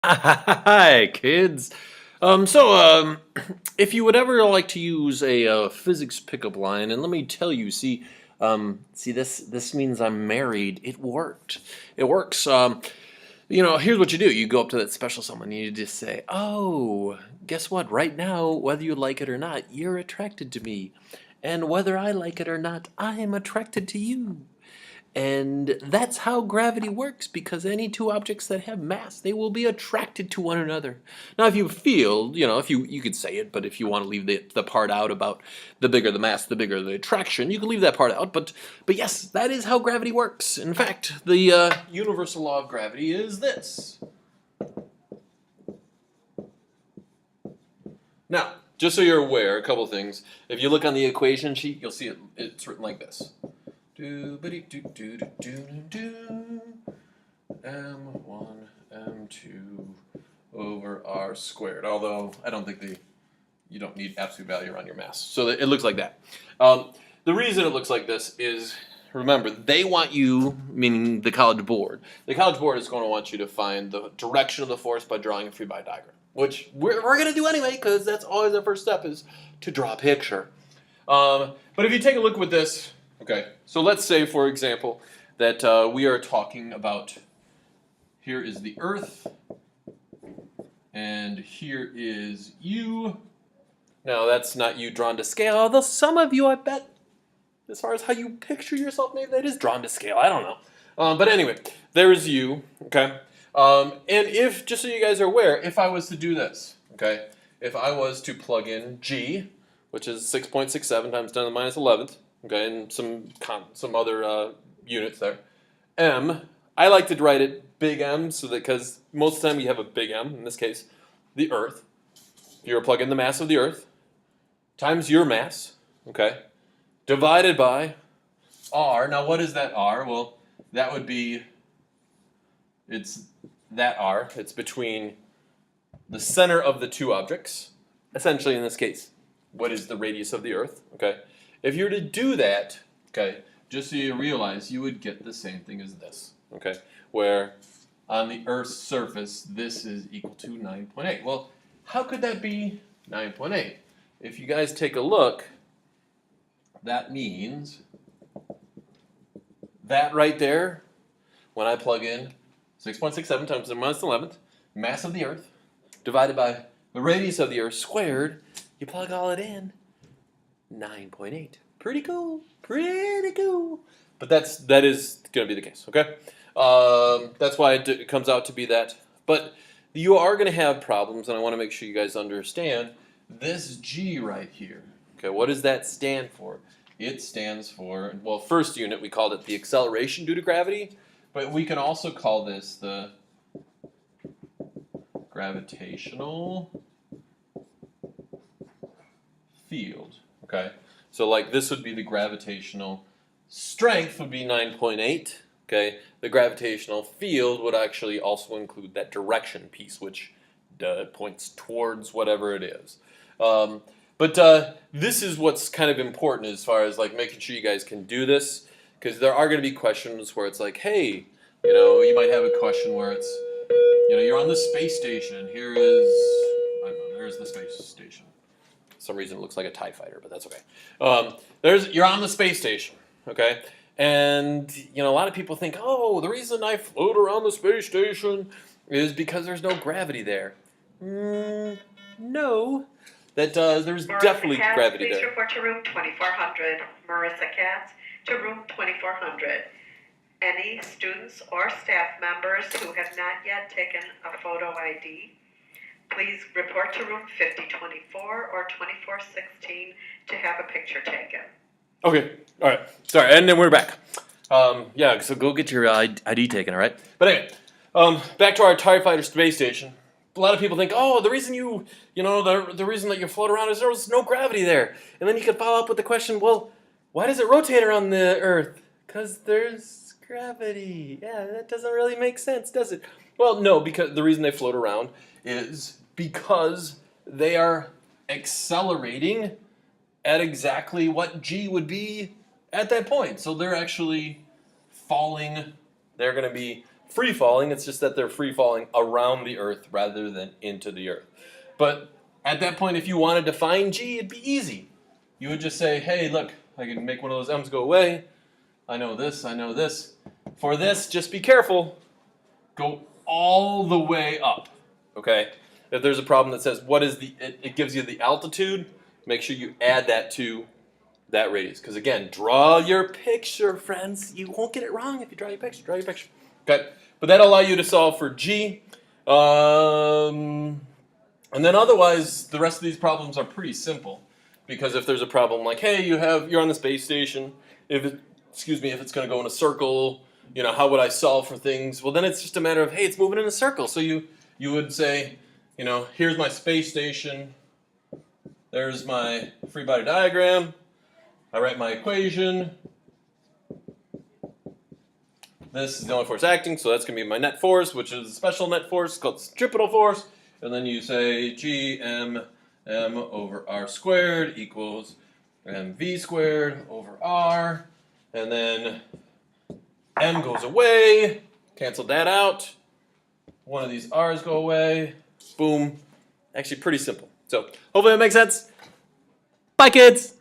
Hi, kids. So, if you would ever like to use a physics pickup line, and let me tell you, see this means I'm married. It worked. It works. Here's what you do. You go up to that special someone, and you just say, "Oh, guess what? Right now, whether you like it or not, you're attracted to me, and whether I like it or not, I am attracted to you." And that's how gravity works because any two objects that have mass, they will be attracted to one another. Now, if you feel, if you could say it, but if you want to leave the part out about the bigger the mass, the bigger the attraction, you can leave that part out. But yes, that is how gravity works. In fact, the universal law of gravity is this. Now, just so you're aware, a couple things. If you look on the equation sheet, you'll see it's written like this. M1 M2 over R squared. Although I don't think you don't need absolute value around your mass, so it looks like that. The reason it looks like this is, remember, they want you, meaning the College Board. The College Board is going to want you to find the direction of the force by drawing a free body diagram, which we're going to do anyway because that's always our first step, is to draw a picture. But if you take a look with this. Okay, so let's say, for example, that we are talking about, here is the Earth, and here is you. Now, that's not you drawn to scale, although some of you, I bet, as far as how you picture yourself, maybe that is drawn to scale. I don't know. But anyway, there's you, okay? And if, just so you guys are aware, if I was to do this, okay, if I was to plug in G, which is 6.67 times 10 to the minus 11th, okay, and some other units there. M, I like to write it big M, so that because most of the time you have a big M, in this case, the Earth. You're going to plug in the mass of the Earth times your mass, okay, divided by R. Now, what is that R? Well, that would be, it's that R. It's between the center of the two objects. Essentially, in this case, what is the radius of the Earth, okay? If you were to do that, okay, just so you realize, you would get the same thing as this, okay, where on the Earth's surface, this is equal to 9.8. Well, how could that be 9.8? If you guys take a look, that means that right there, when I plug in 6.67 times 10 minus 11th, mass of the Earth, divided by the radius of the Earth squared, you plug all it in, 9.8. Pretty cool. Pretty cool. But that is going to be the case, okay? That's why it comes out to be that. But you are going to have problems, and I want to make sure you guys understand this G right here. Okay, what does that stand for? It stands for, well, first unit, we called it the acceleration due to gravity, but we can also call this the gravitational field, okay? So like this would be the gravitational strength would be 9.8, okay? The gravitational field would actually also include that direction piece, which points towards whatever it is. But this is what's kind of important as far as like making sure you guys can do this, because there are going to be questions where it's like, hey, you might have a question where it's, you're on the space station. Here is, I don't know, there's the space station. For some reason it looks like a TIE fighter, but that's okay. You're on the space station, okay? And, a lot of people think, oh, the reason I float around the space station is because there's no gravity there. No. There's Marissa definitely Katz, gravity please there. report to room 2400. Marissa Katz to room 2400. Any students or staff members who have not yet taken a photo ID, please report to room 5024 or 2416 to have a picture taken. Okay, all right. Sorry, and then we're back. Yeah, so go get your ID taken, all right? But anyway, back to our TIE fighter space station. A lot of people think, oh, the reason the reason that you float around is there was no gravity there. And then you could follow up with the question, well, why does it rotate around the Earth? Because there's gravity. Yeah, that doesn't really make sense, does it? Well, no, because the reason they float around is because they are accelerating at exactly what G would be at that point. So they're actually falling. They're going to be free falling. It's just that they're free falling around the Earth rather than into the Earth. But at that point, if you wanted to find G, it'd be easy. You would just say, hey, look, I can make one of those M's go away. I know this, I know this. For this, just be careful. Go all the way up, okay? If there's a problem that says, what is it gives you the altitude, make sure you add that to that radius. Because again, draw your picture, friends. You won't get it wrong if you draw your picture. Draw your picture. Okay, but that'll allow you to solve for G. And then otherwise, the rest of these problems are pretty simple. Because if there's a problem like, hey, you're on the space station, if it's going to go in a circle, how would I solve for things? Well, then it's just a matter of, hey, it's moving in a circle. So you would say, here's my space station. There's my free body diagram. I write my equation. This is the only force acting, so that's going to be my net force, which is a special net force called centripetal force. And then you say G M over R squared equals mv squared over R. And then M goes away. Cancel that out. One of these R's go away. Boom. Actually, pretty simple. So hopefully that makes sense. Bye, kids.